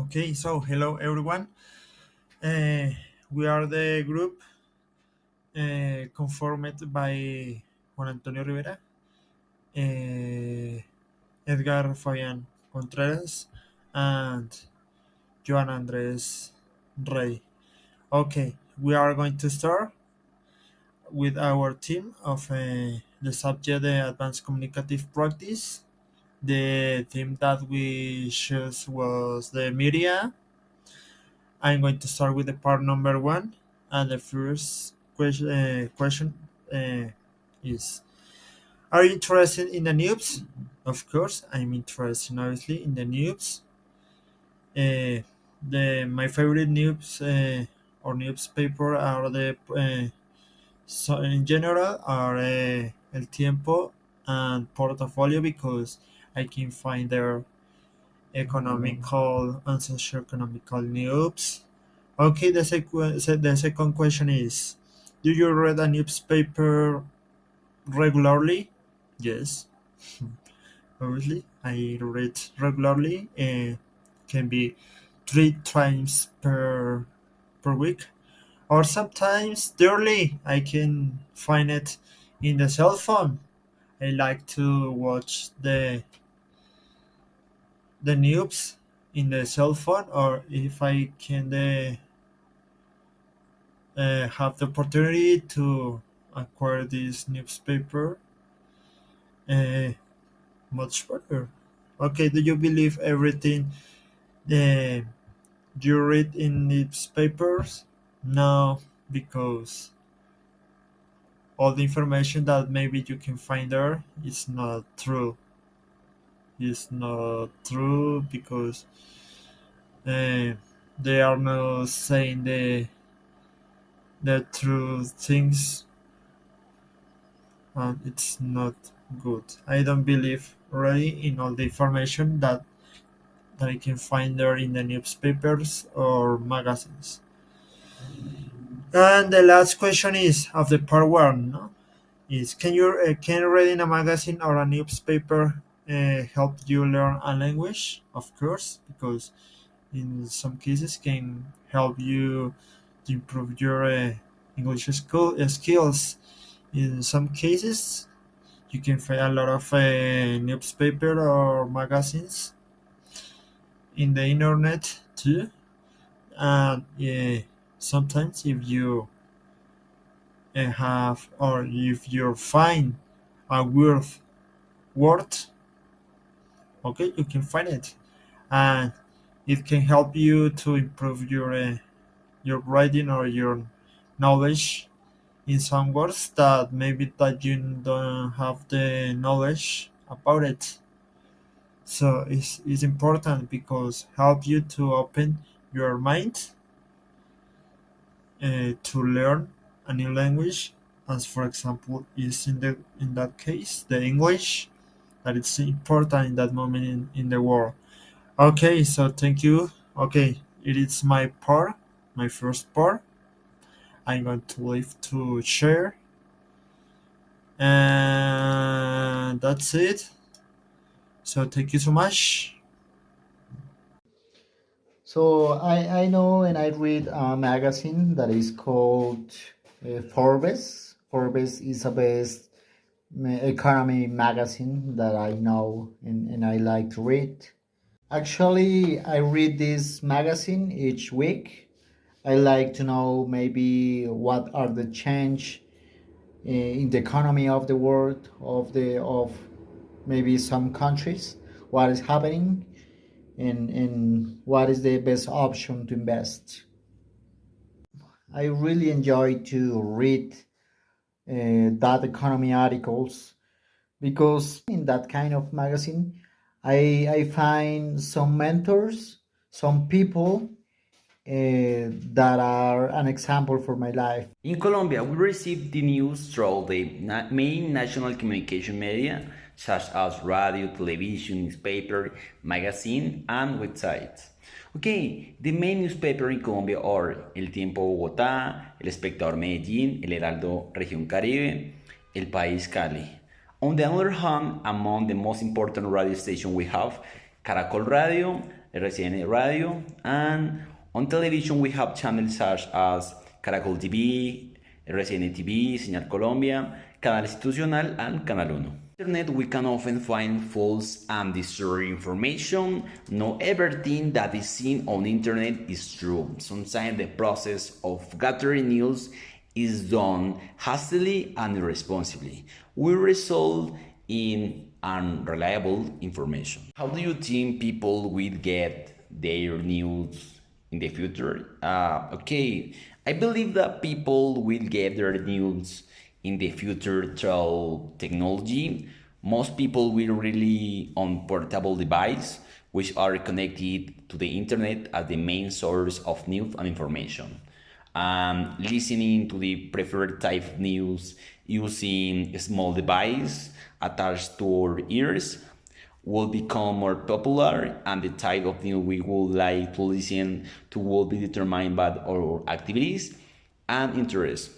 Okay, so hello everyone. Uh, we are the group conformed by Juan Antonio Rivera, uh, Edgar Fabian Contreras, and Joan Andres Rey. Okay, we are going to start with our team of the subject advanced communicative practice. The theme that we chose was the media. I'm going to start with the part number one, and the first question is: Are you interested in the news? Of course, I'm interested, obviously, in the news. The my favorite news or newspaper are the so in general are El Tiempo and Portafolio because I can find their economical and socio-economical news. Okay, the second question is: Do you read a newspaper regularly? Yes, obviously, I read regularly. Can be three times per week, or sometimes daily. I can find it in the cell phone. I like to watch the news in the cell phone, or if I can have the opportunity to acquire this newspaper, uh, much better. Okay, do you believe everything uh, you read in newspapers? No, because all the information that maybe you can find there is not true. It's not true because uh, they are not saying the true things, and it's not good. I don't believe really in all the information that I can find there in the newspapers or magazines. And the last question is of the part one, no? Is can reading a magazine or a newspaper help you learn a language? Of course, because in some cases can help you to improve your skills. In some cases, you can find a lot of newspaper or magazines in the internet too. And sometimes if you have or if you find a word, okay, you can find it, and it can help you to improve your writing or your knowledge in some words that maybe that you don't have the knowledge about it. So it's important because help you to open your mind to learn a new language, as for example is in that case the English, that it's important in that moment in the world. Okay, so thank you. Okay, it is my part, my first part. I'm going to leave to share, and that's it. So thank you so much. So I know and I read a magazine that is called Forbes. Forbes is a best economy magazine that I know and I like to read. Actually, I read this magazine each week. I like to know maybe what are the change in the economy of the world of maybe some countries, what is happening and what is the best option to invest. I really enjoy to read that economy articles because in that kind of magazine, I find some mentors, some people that are an example for my life. In Colombia, we receive the news through the main national communication media, such as radio, television, newspaper, magazine, and websites. Okay, the main newspaper in Colombia are El Tiempo Bogotá, El Espectador Medellín, El Heraldo Región Caribe, El País Cali. On the other hand, among the most important radio stations we have Caracol Radio, RCN Radio, and on television we have channels such as Caracol TV, RCN TV, Señal Colombia, Canal Institucional, and Canal 1. Internet, we can often find false and distorted information. Not everything that is seen on internet is true. Sometimes the process of gathering news is done hastily and irresponsibly, will result in unreliable information. How do you think people will get their news in the future? I believe that people will get their news in the future through technology. Most people will rely on portable devices, which are connected to the internet as the main source of news and information. Listening to the preferred type of news using a small device attached to our ears will become more popular, and the type of news we would like to listen to will be determined by our activities and interests.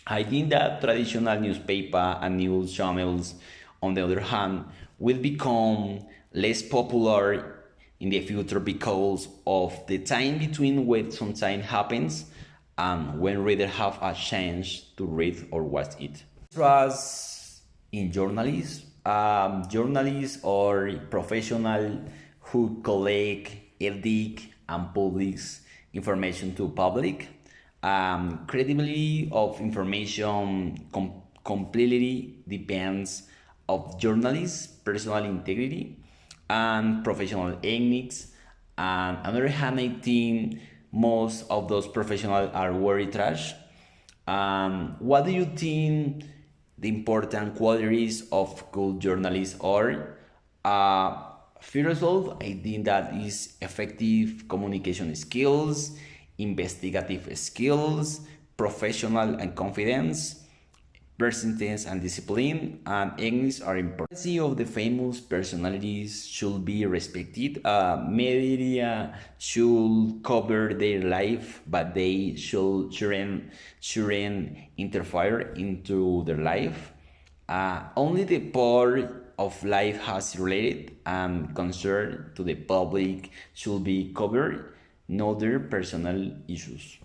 I think that traditional newspaper and news channels, on the other hand, will become less popular in the future because of the time between when something happens and when readers have a chance to read or watch it. Trust in journalists. Journalists are professionals who collect, edit, and publish information to public. Credibility of information completely depends of journalists' personal integrity and professional ethics. And on the other hand, I think most of those professionals are very trash. What do you think the important qualities of good journalists are? First of all, I think that is effective communication skills, investigative skills, professional and confidence, persistence and discipline, and English are important. The of the famous personalities should be respected. Media should cover their life, but they shouldn't interfere into their life. Only the part of life has related and concern to the public should be covered, not their personal issues.